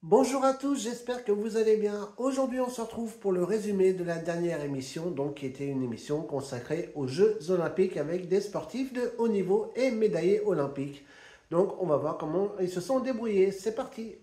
Bonjour à tous, j'espère que vous allez bien. Aujourd'hui, on se retrouve pour le résumé de la dernière émission, donc qui était une émission consacrée aux Jeux Olympiques avec des sportifs de haut niveau et médaillés olympiques. Donc, on va voir comment ils se sont débrouillés. C'est parti!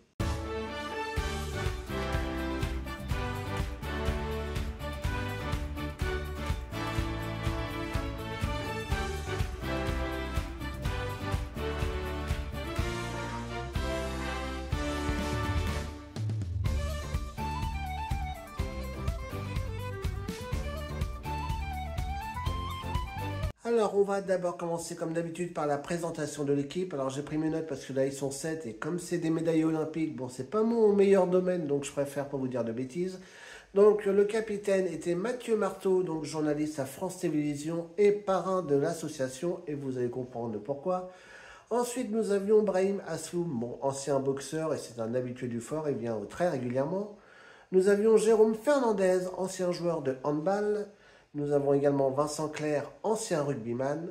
Alors, on va d'abord commencer comme d'habitude par la présentation de l'équipe. Alors, j'ai pris mes notes parce que là, ils sont 7 et comme c'est des médailles olympiques, bon, c'est pas mon meilleur domaine, donc je préfère pas vous dire de bêtises. Donc, le capitaine était Mathieu Marteau, donc journaliste à France Télévisions et parrain de l'association, et vous allez comprendre pourquoi. Ensuite, nous avions Brahim Asloum, bon, ancien boxeur et c'est un habitué du fort, il vient très régulièrement. Nous avions Jérôme Fernandez, ancien joueur de handball. Nous avons également Vincent Clerc, ancien rugbyman.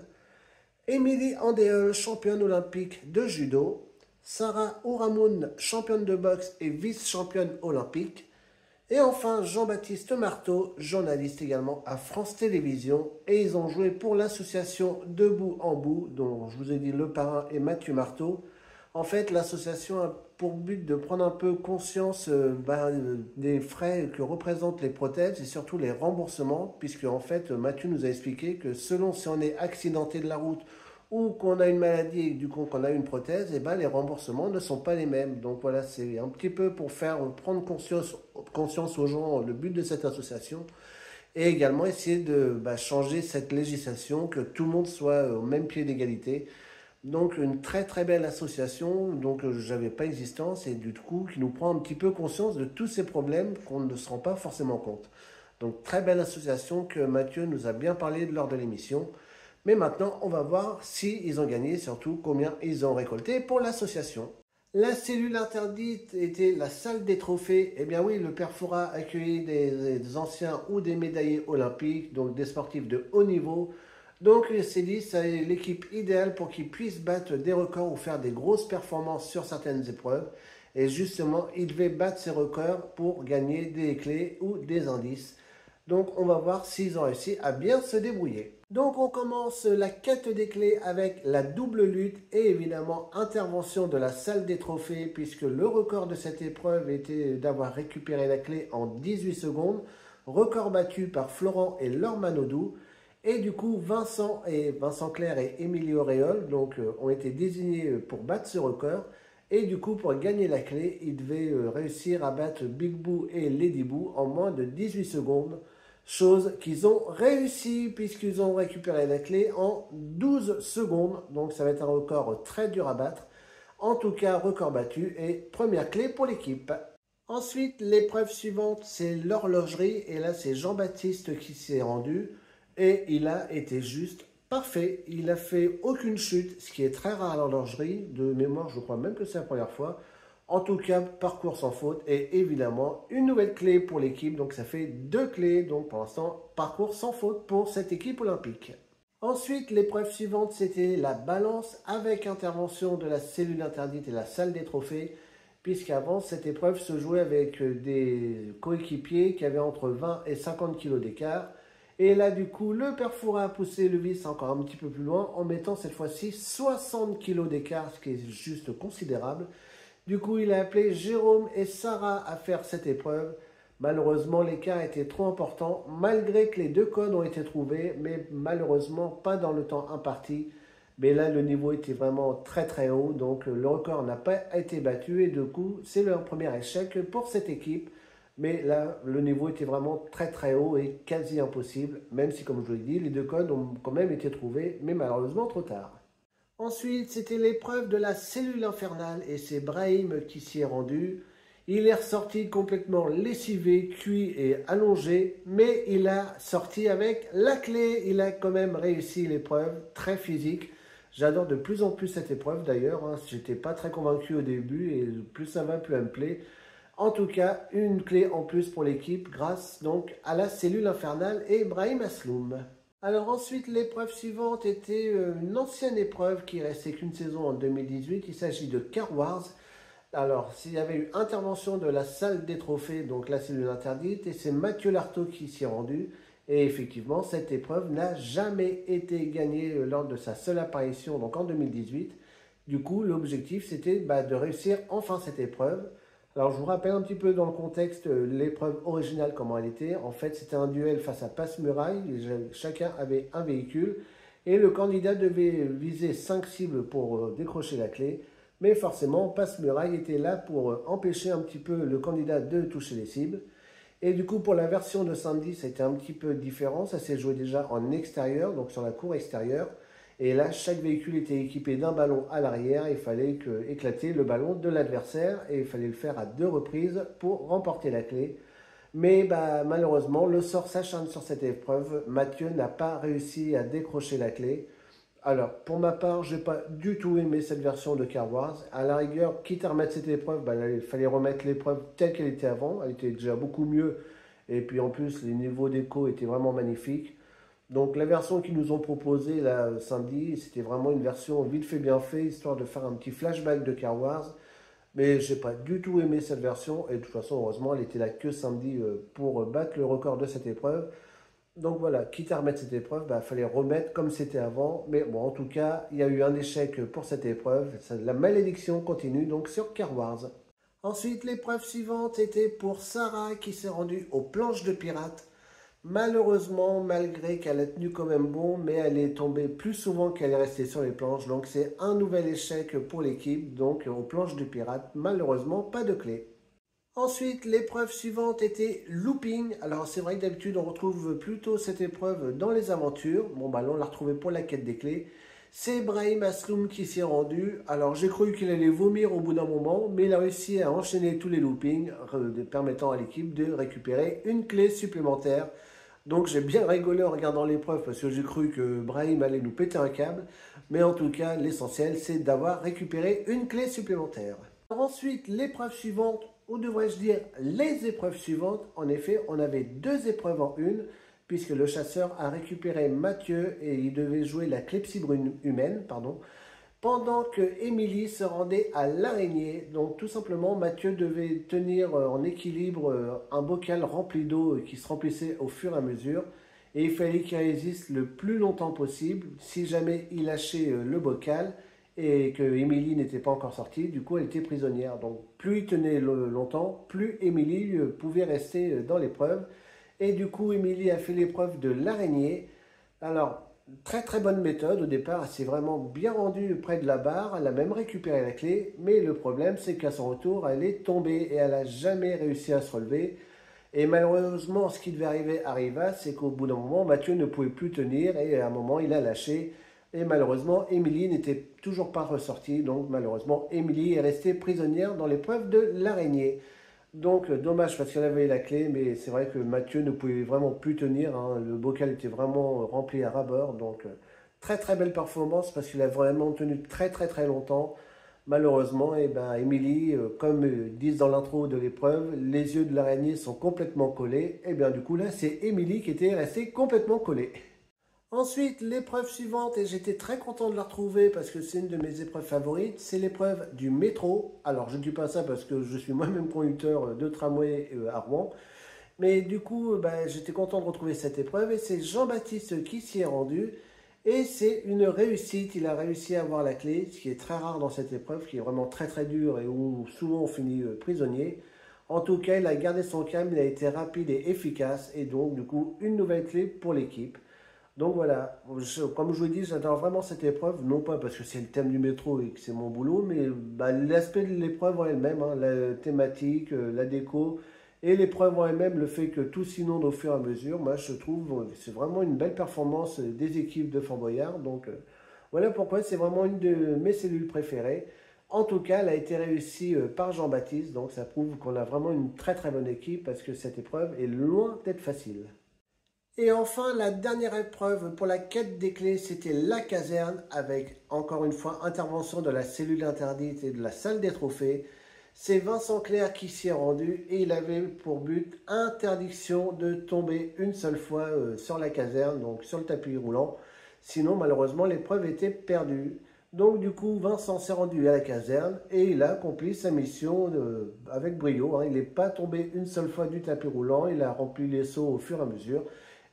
Émilie Andéol, championne olympique de judo. Sarah Ouramoun, championne de boxe et vice-championne olympique. Et enfin, Jean-Baptiste Marteau, journaliste également à France Télévisions. Et ils ont joué pour l'association Debout en Bout, dont je vous ai dit le parrain est Mathieu Marteau. En fait, l'association a pour but de prendre un peu conscience des frais que représentent les prothèses et surtout les remboursements, puisque en fait, Mathieu nous a expliqué que selon si on est accidenté de la route ou qu'on a une maladie et du coup qu'on a une prothèse, et ben, les remboursements ne sont pas les mêmes. Donc voilà, c'est un petit peu pour faire prendre conscience aux gens le but de cette association et également essayer de changer cette législation, que tout le monde soit au même pied d'égalité. Donc une très très belle association, donc j'avais pas existence et du coup qui nous prend un petit peu conscience de tous ces problèmes qu'on ne se rend pas forcément compte. Donc très belle association que Mathieu nous a bien parlé lors de l'émission. Mais maintenant on va voir si ils ont gagné, surtout combien ils ont récolté pour l'association. La cellule interdite était la salle des trophées. Eh bien oui, le Père Fouras accueillait des anciens ou des médaillés olympiques, donc des sportifs de haut niveau. Donc il s'est dit, c'est l'équipe idéale pour qu'ils puissent battre des records ou faire des grosses performances sur certaines épreuves. Et justement, ils devaient battre ces records pour gagner des clés ou des indices. Donc on va voir s'ils ont réussi à bien se débrouiller. Donc on commence la quête des clés avec la double lutte et évidemment intervention de la salle des trophées, puisque le record de cette épreuve était d'avoir récupéré la clé en 18 secondes. Record battu par Florent et Laure Manodou. Et du coup, Vincent Clerc et Émilie Auréole ont été désignés pour battre ce record. Et du coup, pour gagner la clé, ils devaient réussir à battre Big Boo et Lady Boo en moins de 18 secondes. Chose qu'ils ont réussi puisqu'ils ont récupéré la clé en 12 secondes. Donc ça va être un record très dur à battre. En tout cas, record battu et première clé pour l'équipe. Ensuite, l'épreuve suivante, c'est l'horlogerie. Et là, c'est Jean-Baptiste qui s'est rendu. Et il a été juste parfait. Il n'a fait aucune chute, ce qui est très rare à l'horlogerie. De mémoire, je crois même que c'est la première fois. En tout cas, parcours sans faute. Et évidemment, une nouvelle clé pour l'équipe. Donc ça fait 2 clés. Donc pour l'instant, parcours sans faute pour cette équipe olympique. Ensuite, l'épreuve suivante, c'était la balance avec intervention de la cellule interdite et la salle des trophées. Puisqu'avant, cette épreuve se jouait avec des coéquipiers qui avaient entre 20 et 50 kg d'écart. Et là, du coup, le Père Fouras a poussé le vice encore un petit peu plus loin en mettant cette fois-ci 60 kg d'écart, ce qui est juste considérable. Du coup, il a appelé Jérôme et Sarah à faire cette épreuve. Malheureusement, l'écart était trop important, malgré que les 2 codes ont été trouvés, mais malheureusement pas dans le temps imparti. Mais là, le niveau était vraiment très très haut, donc le record n'a pas été battu et du coup, c'est le premier échec pour cette équipe. Mais là, le niveau était vraiment très très haut et quasi impossible, même si, comme je vous l'ai dit, les 2 codes ont quand même été trouvés, mais malheureusement trop tard. Ensuite, c'était l'épreuve de la cellule infernale et c'est Brahim qui s'y est rendu. Il est ressorti complètement lessivé, cuit et allongé, mais il a sorti avec la clé. Il a quand même réussi l'épreuve, très physique. J'adore de plus en plus cette épreuve d'ailleurs. J'étais pas très convaincu au début et plus ça va, plus elle me plaît. En tout cas, une clé en plus pour l'équipe grâce donc à la cellule infernale et Brahim Asloum. Alors ensuite, l'épreuve suivante était une ancienne épreuve qui restait qu'une saison en 2018. Il s'agit de Car Wars. Alors, s'il y avait eu intervention de la salle des trophées, donc la cellule interdite, et c'est Mathieu Lartaud qui s'y est rendu. Et effectivement, cette épreuve n'a jamais été gagnée lors de sa seule apparition, donc en 2018. Du coup, l'objectif, c'était de réussir enfin cette épreuve. Alors, je vous rappelle un petit peu dans le contexte l'épreuve originale, comment elle était. En fait, c'était un duel face à Passe-Muraille. Chacun avait un véhicule. Et le candidat devait viser 5 cibles pour décrocher la clé. Mais forcément, Passe-Muraille était là pour empêcher un petit peu le candidat de toucher les cibles. Et du coup, pour la version de samedi, c'était un petit peu différent. Ça s'est joué déjà en extérieur, donc sur la cour extérieure. Et là, chaque véhicule était équipé d'un ballon à l'arrière. Il fallait éclater le ballon de l'adversaire et il fallait le faire à 2 reprises pour remporter la clé. Mais malheureusement, le sort s'acharne sur cette épreuve. Mathieu n'a pas réussi à décrocher la clé. Alors, pour ma part, je n'ai pas du tout aimé cette version de Car Wars. À la rigueur, quitte à remettre cette épreuve, il fallait remettre l'épreuve telle qu'elle était avant. Elle était déjà beaucoup mieux. Et puis en plus, les niveaux d'écho étaient vraiment magnifiques. Donc la version qu'ils nous ont proposée là, samedi, c'était vraiment une version vite fait bien fait, histoire de faire un petit flashback de Car Wars. Mais j'ai pas du tout aimé cette version. Et de toute façon, heureusement, elle était là que samedi pour battre le record de cette épreuve. Donc voilà, quitte à remettre cette épreuve, il fallait remettre comme c'était avant. Mais bon, en tout cas, il y a eu un échec pour cette épreuve. La malédiction continue donc sur Car Wars. Ensuite, l'épreuve suivante était pour Sarah qui s'est rendue aux planches de pirates. Malheureusement, malgré qu'elle a tenu quand même bon, mais elle est tombée plus souvent qu'elle est restée sur les planches. Donc c'est un nouvel échec pour l'équipe. Donc aux planches de pirates, malheureusement, pas de clé. Ensuite, l'épreuve suivante était looping. Alors c'est vrai que d'habitude on retrouve plutôt cette épreuve dans les aventures. Bon là on l'a retrouvée pour la quête des clés. C'est Brahim Asloum qui s'y est rendu. Alors j'ai cru qu'il allait vomir au bout d'un moment, mais il a réussi à enchaîner tous les loopings, permettant à l'équipe de récupérer une clé supplémentaire. Donc j'ai bien rigolé en regardant l'épreuve parce que j'ai cru que Brahim allait nous péter un câble. Mais en tout cas, l'essentiel c'est d'avoir récupéré une clé supplémentaire. Ensuite, l'épreuve suivante, ou devrais-je dire les épreuves suivantes. En effet, on avait 2 épreuves en une, puisque le chasseur a récupéré Mathieu et il devait jouer la clepsydre humaine, pendant que Émilie se rendait à l'araignée. Donc tout simplement, Mathieu devait tenir en équilibre un bocal rempli d'eau qui se remplissait au fur et à mesure. Et il fallait qu'il résiste le plus longtemps possible. Si jamais il lâchait le bocal, et que Émilie n'était pas encore sortie, du coup elle était prisonnière. Donc plus il tenait longtemps, plus Émilie pouvait rester dans l'épreuve. Et du coup Émilie a fait l'épreuve de l'araignée. Alors très très bonne méthode au départ, elle s'est vraiment bien rendue près de la barre, elle a même récupéré la clé, mais le problème c'est qu'à son retour elle est tombée et elle n'a jamais réussi à se relever. Et malheureusement ce qui devait arriver arriva, c'est qu'au bout d'un moment Mathieu ne pouvait plus tenir et à un moment il a lâché. Et malheureusement, Émilie n'était toujours pas ressortie. Donc malheureusement, Émilie est restée prisonnière dans l'épreuve de l'araignée. Donc dommage parce qu'elle avait la clé, mais c'est vrai que Mathieu ne pouvait vraiment plus tenir, hein. Le bocal était vraiment rempli à ras-bord. Donc très très belle performance parce qu'il a vraiment tenu très très très longtemps. Malheureusement, Émilie, comme disent dans l'intro de l'épreuve, les yeux de l'araignée sont complètement collés. Et bien du coup là, c'est Émilie qui était restée complètement collée. Ensuite, l'épreuve suivante, et j'étais très content de la retrouver parce que c'est une de mes épreuves favorites, c'est l'épreuve du métro. Alors, je ne dis pas ça parce que je suis moi-même conducteur de tramway à Rouen, mais du coup, j'étais content de retrouver cette épreuve et c'est Jean-Baptiste qui s'y est rendu. Et c'est une réussite, il a réussi à avoir la clé, ce qui est très rare dans cette épreuve, qui est vraiment très très dure et où souvent on finit prisonnier. En tout cas, il a gardé son calme, il a été rapide et efficace, et donc du coup, une nouvelle clé pour l'équipe. Donc voilà, comme je vous l'ai dit, j'adore vraiment cette épreuve, non pas parce que c'est le thème du métro et que c'est mon boulot, mais l'aspect de l'épreuve en elle-même, hein, la thématique, la déco, et l'épreuve en elle-même, le fait que tout s'inonde au fur et à mesure, moi je trouve que c'est vraiment une belle performance des équipes de Fort Boyard. Donc voilà pourquoi c'est vraiment une de mes cellules préférées. En tout cas, elle a été réussie par Jean-Baptiste, donc ça prouve qu'on a vraiment une très très bonne équipe parce que cette épreuve est loin d'être facile. Et enfin, la dernière épreuve pour la quête des clés, c'était la caserne avec, encore une fois, intervention de la cellule interdite et de la salle des trophées. C'est Vincent Clerc qui s'y est rendu et il avait pour but interdiction de tomber une seule fois sur la caserne, donc sur le tapis roulant. Sinon, malheureusement, l'épreuve était perdue. Donc du coup, Vincent s'est rendu à la caserne et il a accompli sa mission avec brio, hein. Il n'est pas tombé une seule fois du tapis roulant, il a rempli les seaux au fur et à mesure.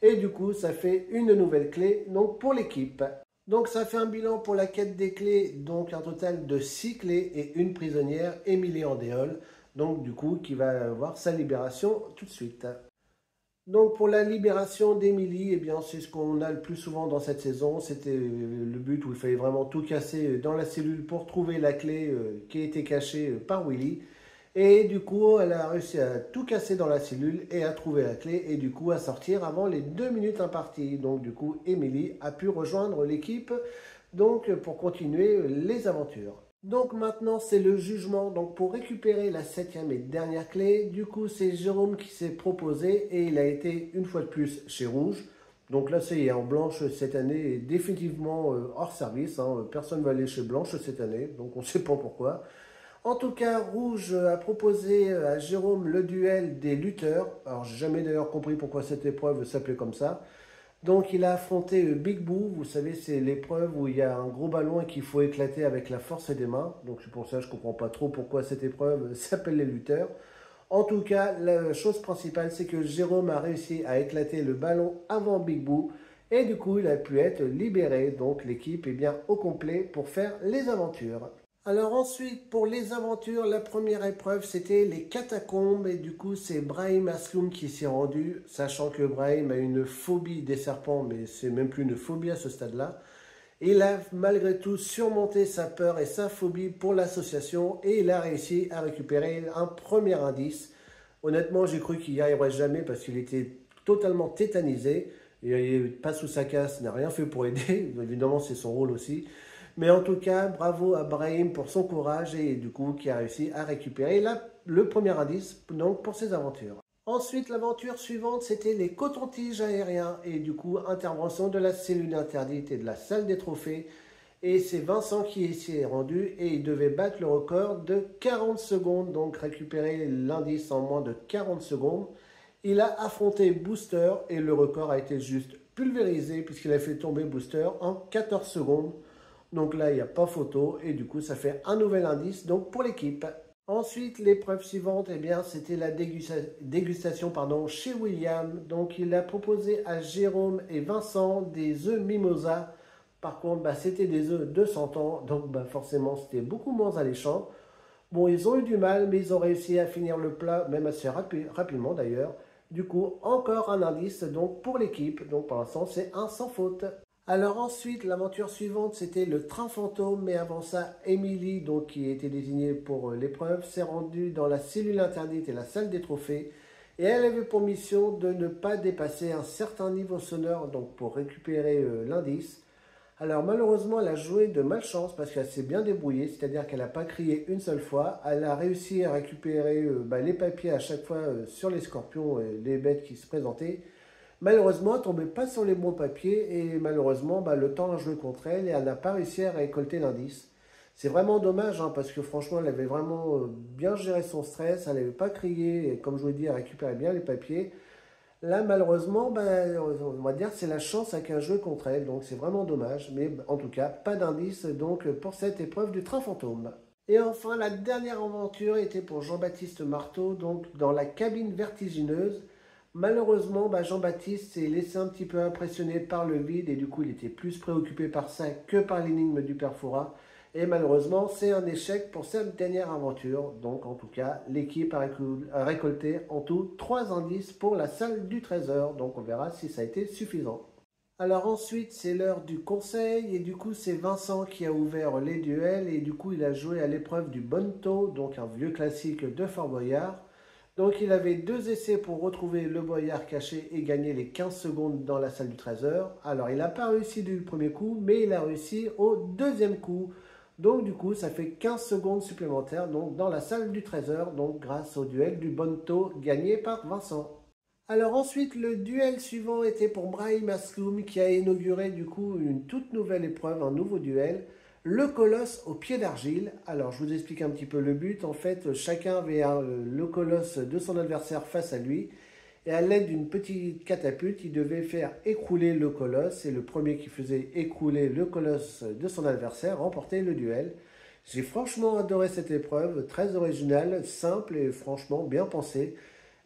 Et du coup, ça fait une nouvelle clé donc, pour l'équipe. Donc ça fait un bilan pour la quête des clés, donc un total de 6 clés et une prisonnière, Émilie Andéol, donc du coup qui va avoir sa libération tout de suite. Donc pour la libération d'Emily, eh bien c'est ce qu'on a le plus souvent dans cette saison. C'était le but où il fallait vraiment tout casser dans la cellule pour trouver la clé qui était cachée par Willy. Et du coup, elle a réussi à tout casser dans la cellule et à trouver la clé et du coup à sortir avant les 2 minutes imparties. Donc du coup, Emily a pu rejoindre l'équipe donc pour continuer les aventures. Donc maintenant c'est le jugement, donc pour récupérer la 7e et dernière clé, du coup c'est Jérôme qui s'est proposé et il a été une fois de plus chez Rouge. Donc là ça y est, en Blanche cette année est définitivement hors service, hein. Personne ne va aller chez Blanche cette année, donc on ne sait pas pourquoi. En tout cas, Rouge a proposé à Jérôme le duel des lutteurs. Alors j'ai jamais d'ailleurs compris pourquoi cette épreuve s'appelait comme ça. Donc il a affronté Big Boo, vous savez c'est l'épreuve où il y a un gros ballon et qu'il faut éclater avec la force des mains. Donc c'est pour ça que je ne comprends pas trop pourquoi cette épreuve s'appelle les lutteurs. En tout cas, la chose principale c'est que Jérôme a réussi à éclater le ballon avant Big Boo. Et du coup il a pu être libéré, donc l'équipe est bien au complet pour faire les aventures. Alors ensuite, pour les aventures, la première épreuve, c'était les catacombes. Et du coup, c'est Brahim Asloum qui s'y est rendu, sachant que Brahim a une phobie des serpents, mais c'est même plus une phobie à ce stade-là. Il a malgré tout surmonté sa peur et sa phobie pour l'association et il a réussi à récupérer un premier indice. Honnêtement, j'ai cru qu'il n'y arriverait jamais parce qu'il était totalement tétanisé. Il passe sous sa casse, n'a rien fait pour aider. Évidemment, c'est son rôle aussi. Mais en tout cas, bravo à Brahim pour son courage et du coup qui a réussi à récupérer le premier indice donc, pour ses aventures. Ensuite, l'aventure suivante, c'était les cotons-tiges aériens et du coup, intervention de la cellule interdite et de la salle des trophées. Et c'est Vincent qui s'y est rendu et il devait battre le record de 40 secondes, donc récupérer l'indice en moins de 40 secondes. Il a affronté Booster et le record a été juste pulvérisé puisqu'il a fait tomber Booster en 14 secondes. Donc là, il n'y a pas photo et du coup, ça fait un nouvel indice donc pour l'équipe. Ensuite, l'épreuve suivante, eh bien, c'était la dégustation chez William. Donc, il a proposé à Jérôme et Vincent des œufs mimosa. Par contre, c'était des œufs de 100 ans, donc forcément, c'était beaucoup moins alléchant. Bon, ils ont eu du mal, mais ils ont réussi à finir le plat, même assez rapidement d'ailleurs. Du coup, encore un indice donc pour l'équipe. Donc, pour l'instant, c'est un sans faute. Alors ensuite, l'aventure suivante, c'était le train fantôme, mais avant ça, Emily, donc qui était désignée pour l'épreuve, s'est rendue dans la cellule interdite et la salle des trophées, et elle avait pour mission de ne pas dépasser un certain niveau sonore, donc pour récupérer l'indice. Alors malheureusement, elle a joué de malchance parce qu'elle s'est bien débrouillée, c'est-à-dire qu'elle n'a pas crié une seule fois, elle a réussi à récupérer les papiers à chaque fois sur les scorpions et les bêtes qui se présentaient. Malheureusement, elle ne tombait pas sur les bons papiers et malheureusement, le temps a joué contre elle et elle n'a pas réussi à récolter l'indice. C'est vraiment dommage hein, parce que franchement, elle avait vraiment bien géré son stress, elle n'avait pas crié et comme je vous l'ai dit, elle récupérait bien les papiers. Là, malheureusement, on va dire que c'est la chance avec un jeu contre elle, donc c'est vraiment dommage. Mais en tout cas, pas d'indice donc pour cette épreuve du train fantôme. Et enfin, la dernière aventure était pour Jean-Baptiste Marteau, donc dans la cabine vertigineuse. Malheureusement, Jean-Baptiste s'est laissé un petit peu impressionné par le vide et du coup, il était plus préoccupé par ça que par l'énigme du Père Fouras. Et malheureusement, c'est un échec pour cette dernière aventure. Donc, en tout cas, l'équipe a récolté en tout 3 indices pour la salle du trésor. Donc, on verra si ça a été suffisant. Alors ensuite, c'est l'heure du conseil et du coup, c'est Vincent qui a ouvert les duels et du coup, il a joué à l'épreuve du Bonneto, donc un vieux classique de Fort Boyard. Donc, il avait 2 essais pour retrouver le Boyard caché et gagner les 15 secondes dans la salle du trésor. Alors, il n'a pas réussi du premier coup, mais il a réussi au deuxième coup. Donc du coup, ça fait 15 secondes supplémentaires donc, dans la salle du trésor, donc grâce au duel du Bonneto gagné par Vincent. Alors ensuite, le duel suivant était pour Brahim Asloum qui a inauguré du coup une toute nouvelle épreuve, un nouveau duel, le colosse au pied d'argile. Alors je vous explique un petit peu le but. En fait, chacun avait le colosse de son adversaire face à lui. Et à l'aide d'une petite catapulte, il devait faire écrouler le colosse. Et le premier qui faisait écrouler le colosse de son adversaire remportait le duel. J'ai franchement adoré cette épreuve, très originale, simple et franchement bien pensée.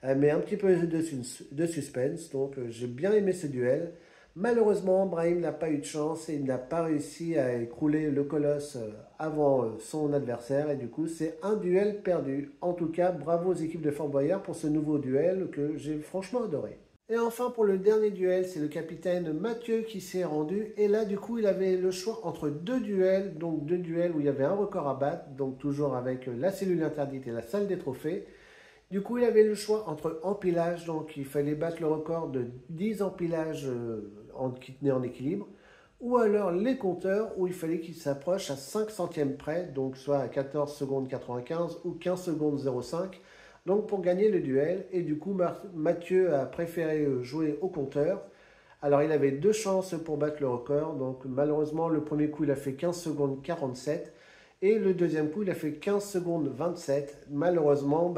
Elle met un petit peu de suspense, donc j'ai bien aimé ce duel. Malheureusement, Brahim n'a pas eu de chance et il n'a pas réussi à écrouler le colosse avant son adversaire et du coup c'est un duel perdu. En tout cas, bravo aux équipes de Fort Boyard pour ce nouveau duel que j'ai franchement adoré. Et enfin pour le dernier duel, c'est le capitaine Mathieu qui s'est rendu et là du coup il avait le choix entre deux duels, donc deux duels où il y avait un record à battre, donc toujours avec la cellule interdite et la salle des trophées. Du coup, il avait le choix entre empilage, donc il fallait battre le record de 10 empilages qui tenaient en équilibre, ou alors les compteurs où il fallait qu'ils s'approchent à 5 centièmes près, donc soit à 14 secondes 95 ou 15 secondes 05, donc pour gagner le duel. Et du coup, Mathieu a préféré jouer au compteur. Alors, il avait deux chances pour battre le record, donc malheureusement, le premier coup, il a fait 15 secondes 47. Et le deuxième coup, il a fait 15 secondes 27. Malheureusement,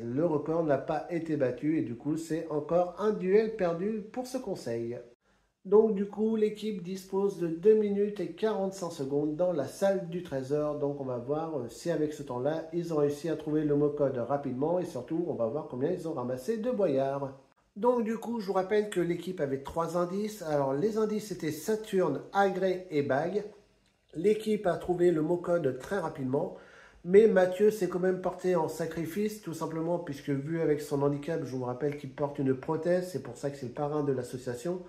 le record n'a pas été battu et du coup, c'est encore un duel perdu pour ce conseil. Donc du coup, l'équipe dispose de 2 minutes et 45 secondes dans la salle du trésor. Donc on va voir si avec ce temps-là, ils ont réussi à trouver le mot code rapidement et surtout, on va voir combien ils ont ramassé de boyards. Donc du coup, je vous rappelle que l'équipe avait 3 indices. Alors les indices étaient Saturne, Agré et Bague. L'équipe a trouvé le mot code très rapidement, mais Mathieu s'est quand même porté en sacrifice, tout simplement puisque vu avec son handicap, je vous rappelle qu'il porte une prothèse, c'est pour ça que c'est le parrain de l'association.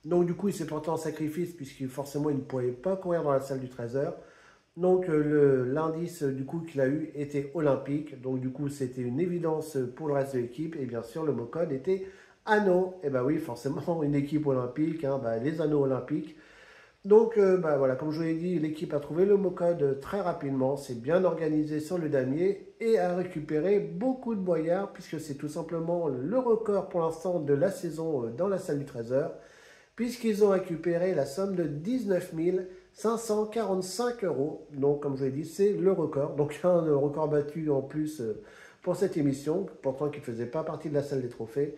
Donc du coup, il s'est porté en sacrifice puisque forcément, il ne pouvait pas courir dans la salle du trésor. Donc l'indice du coup qu'il a eu était olympique, donc du coup c'était une évidence pour le reste de l'équipe et bien sûr le mot code était anneau. Et bah oui, forcément une équipe olympique, hein, les anneaux olympiques. Donc voilà, comme je vous l'ai dit, l'équipe a trouvé le mot code très rapidement, c'est bien organisé sur le damier et a récupéré beaucoup de boyards puisque c'est tout simplement le record pour l'instant de la saison dans la salle du trésor puisqu'ils ont récupéré la somme de 19 545 euros. Donc comme je vous l'ai dit, c'est le record, donc un record battu en plus pour cette émission, pourtant qui ne faisait pas partie de la salle des trophées.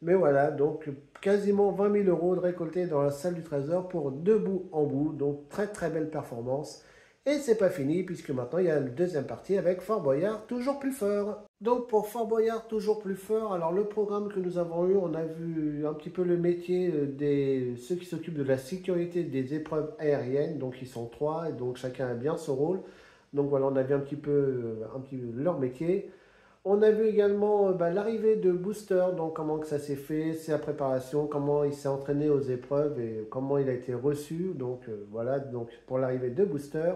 Mais voilà, donc quasiment 20 000 euros de récoltés dans la salle du trésor pour de bout en bout. Donc très très belle performance. Et c'est pas fini puisque maintenant il y a la deuxième partie avec Fort Boyard toujours plus fort. Donc pour Fort Boyard toujours plus fort, alors le programme que nous avons eu, on a vu un petit peu le métier des ceux qui s'occupent de la sécurité des épreuves aériennes. Donc ils sont trois et donc chacun a bien son rôle. Donc voilà, on a vu un petit peu leur métier. On a vu également l'arrivée de Booster, donc comment que ça s'est fait, sa préparation, comment il s'est entraîné aux épreuves et comment il a été reçu. Donc voilà, donc pour l'arrivée de Booster.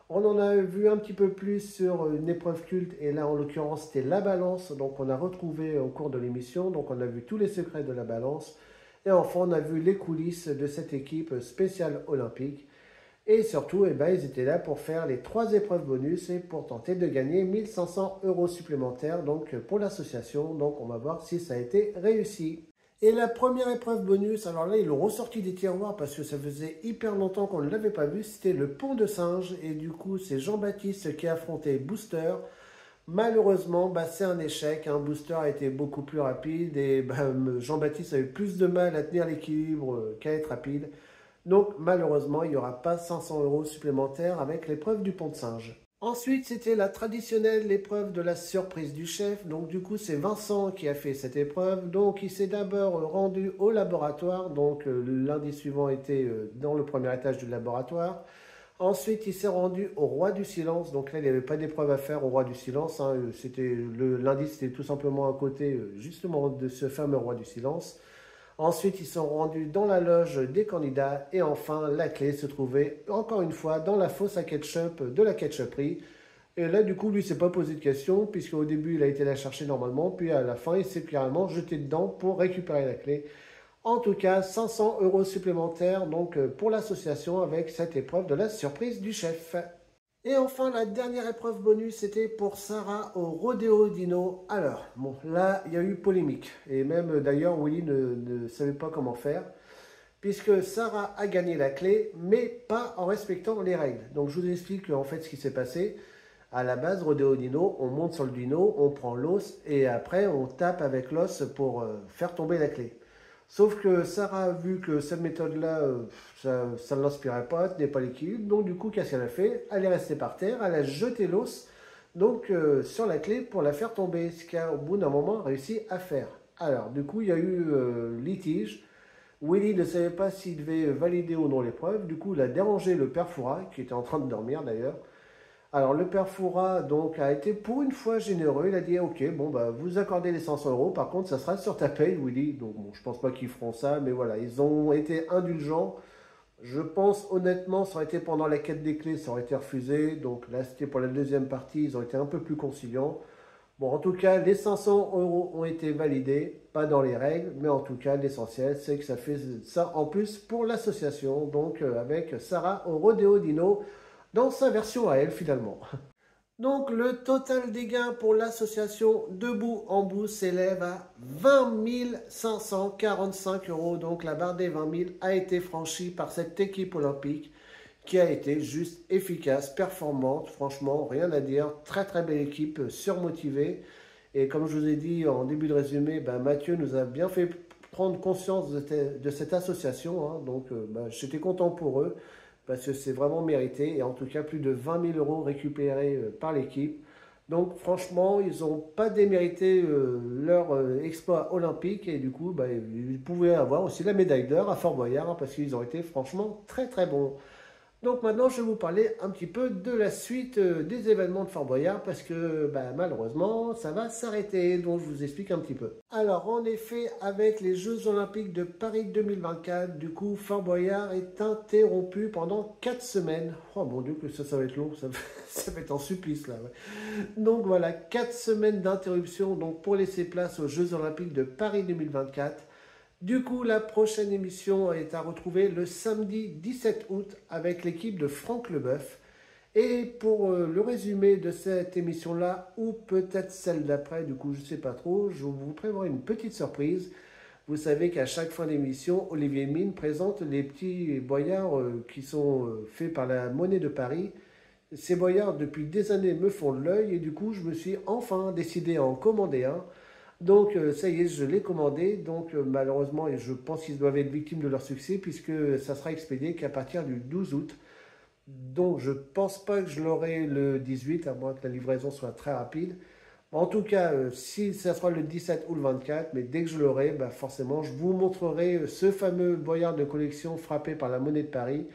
On en a vu un petit peu plus sur une épreuve culte et là en l'occurrence c'était la balance. Donc on a retrouvé au cours de l'émission, donc on a vu tous les secrets de la balance. Et enfin on a vu les coulisses de cette équipe spéciale olympique. Et surtout, ils étaient là pour faire les 3 épreuves bonus et pour tenter de gagner 1500 euros supplémentaires donc pour l'association. Donc on va voir si ça a été réussi. Et la première épreuve bonus, alors là ils l'ont ressorti des tiroirs parce que ça faisait hyper longtemps qu'on ne l'avait pas vu, c'était le pont de singe. Et du coup c'est Jean-Baptiste qui a affronté Booster. Malheureusement, c'est un échec. Un Booster a été beaucoup plus rapide et Jean-Baptiste a eu plus de mal à tenir l'équilibre qu'à être rapide. Donc malheureusement, il n'y aura pas 500 euros supplémentaires avec l'épreuve du pont de singe. Ensuite, c'était la traditionnelle épreuve de la surprise du chef. Donc du coup, c'est Vincent qui a fait cette épreuve. Donc il s'est d'abord rendu au laboratoire. Donc lundi suivant était dans le premier étage du laboratoire. Ensuite, il s'est rendu au Roi du Silence. Donc là, il n'y avait pas d'épreuve à faire au Roi du Silence, hein. Lundi, c'était tout simplement à côté justement de ce fameux Roi du Silence. Ensuite, ils sont rendus dans la loge des candidats. Et enfin, la clé se trouvait encore une fois dans la fosse à ketchup de la ketchuperie. Et là, du coup, lui, ne s'est pas posé de questions, puisqu'au début, il a été la chercher normalement. Puis à la fin, il s'est carrément jeté dedans pour récupérer la clé. En tout cas, 500 euros supplémentaires donc, pour l'association avec cette épreuve de la surprise du chef. Et enfin, la dernière épreuve bonus, c'était pour Sarah au Rodéo Dino. Alors, bon, là, il y a eu polémique. Et même, d'ailleurs, Willy ne savait pas comment faire. Puisque Sarah a gagné la clé, mais pas en respectant les règles. Donc, je vous explique en fait ce qui s'est passé. À la base, Rodéo Dino, on monte sur le dino, on prend l'os et après on tape avec l'os pour faire tomber la clé. Sauf que Sarah a vu que cette méthode-là, ça ne l'inspirait pas, tenait pas l'équilibre. Donc du coup, qu'est-ce qu'elle a fait? Elle est restée par terre, elle a jeté l'os sur la clé pour la faire tomber, ce qu'au bout d'un moment réussi à faire. Alors du coup, il y a eu litige. Willy ne savait pas s'il devait valider ou non l'épreuve. Du coup, il a dérangé le père Fouras, qui était en train de dormir d'ailleurs. Alors le père Fouras donc a été pour une fois généreux, il a dit ok bon bah vous accordez les 500 euros, par contre ça sera sur ta paye Willy, donc bon je pense pas qu'ils feront ça, mais voilà ils ont été indulgents, je pense honnêtement ça aurait été pendant la quête des clés, ça aurait été refusé, donc là c'était pour la deuxième partie, ils ont été un peu plus conciliants. Bon en tout cas les 500 euros ont été validés, pas dans les règles, mais en tout cas l'essentiel c'est que ça fait ça en plus pour l'association, donc avec Sarah au Rodéo Dino, dans sa version à elle finalement. Donc le total des gains pour l'association Debout en Bout s'élève à 20 545 euros. Donc la barre des 20 000 a été franchie par cette équipe olympique qui a été juste efficace, performante, franchement rien à dire. Très très belle équipe, surmotivée. Et comme je vous ai dit en début de résumé, Mathieu nous a bien fait prendre conscience de cette association. Hein. Donc j'étais content pour eux, parce que c'est vraiment mérité, et en tout cas plus de 20 000 euros récupérés par l'équipe. Donc franchement, ils n'ont pas démérité leur exploit olympique, et du coup, ils pouvaient avoir aussi la médaille d'or à Fort Boyard, hein, parce qu'ils ont été franchement très très bons. Donc maintenant, je vais vous parler un petit peu de la suite des événements de Fort Boyard parce que malheureusement, ça va s'arrêter. Donc je vous explique un petit peu. Alors en effet, avec les Jeux Olympiques de Paris 2024, du coup, Fort Boyard est interrompu pendant 4 semaines. Oh mon Dieu, que ça va être long, ça va être en supplice là. Ouais. Donc voilà, 4 semaines d'interruption donc pour laisser place aux Jeux Olympiques de Paris 2024. Du coup, la prochaine émission est à retrouver le samedi 17 août avec l'équipe de Franck Leboeuf. Et pour le résumé de cette émission-là, ou peut-être celle d'après, du coup je ne sais pas trop, je vous prévois une petite surprise. Vous savez qu'à chaque fin d'émission, Olivier Mine présente les petits boyards qui sont faits par la Monnaie de Paris. Ces boyards, depuis des années, me font de l'œil et du coup, je me suis enfin décidé à en commander un. Donc ça y est, je l'ai commandé, donc malheureusement, et je pense qu'ils doivent être victimes de leur succès puisque ça sera expédié qu'à partir du 12 août. Donc je pense pas que je l'aurai le 18, à moins que la livraison soit très rapide. En tout cas, si ça sera le 17 ou le 24, mais dès que je l'aurai, forcément, je vous montrerai ce fameux boyard de collection frappé par la Monnaie de Paris.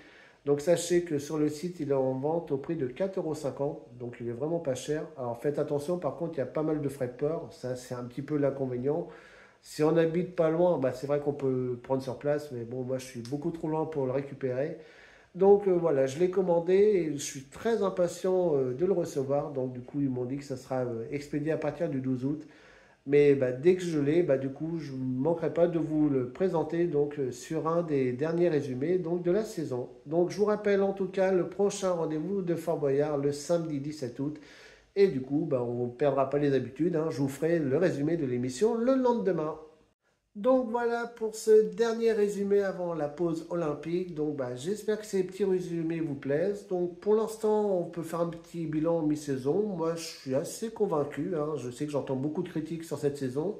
Donc sachez que sur le site, il est en vente au prix de 4,50 €, donc il est vraiment pas cher. Alors faites attention, par contre, il y a pas mal de frais de port, ça c'est un petit peu l'inconvénient. Si on habite pas loin, c'est vrai qu'on peut prendre sur place, mais bon, moi je suis beaucoup trop loin pour le récupérer. Donc voilà, je l'ai commandé et je suis très impatient de le recevoir. Donc du coup, ils m'ont dit que ça sera expédié à partir du 12 août. Mais dès que je l'ai, du coup, je ne manquerai pas de vous le présenter donc, sur un des derniers résumés donc, de la saison. Donc je vous rappelle en tout cas le prochain rendez-vous de Fort Boyard le samedi 17 août. Et du coup, on ne perdra pas les habitudes. Hein, je vous ferai le résumé de l'émission le lendemain. Donc voilà pour ce dernier résumé avant la pause olympique. Donc j'espère que ces petits résumés vous plaisent. Donc pour l'instant, on peut faire un petit bilan mi-saison. Moi, je suis assez convaincu. Hein. Je sais que j'entends beaucoup de critiques sur cette saison.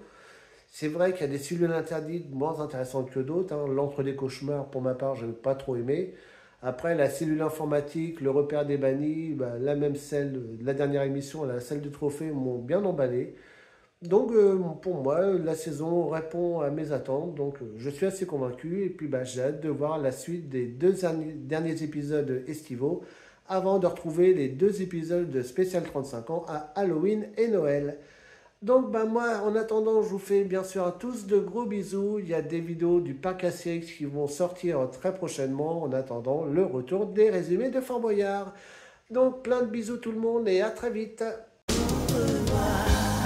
C'est vrai qu'il y a des cellules interdites moins intéressantes que d'autres. Hein. L'Entre des cauchemars, pour ma part, je n'ai pas trop aimé. Après, la cellule informatique, le repère des bannis, la même celle de la dernière émission, la celle de trophée m'ont bien emballé. Donc pour moi, la saison répond à mes attentes, donc je suis assez convaincu et puis j'ai hâte de voir la suite des deux derniers épisodes estivaux avant de retrouver les 2 épisodes de spécial 35 ans à Halloween et Noël. Donc moi, en attendant, je vous fais bien sûr à tous de gros bisous. Il y a des vidéos du parc Astérix qui vont sortir très prochainement en attendant le retour des résumés de Fort Boyard. Donc plein de bisous tout le monde et à très vite. Au revoir.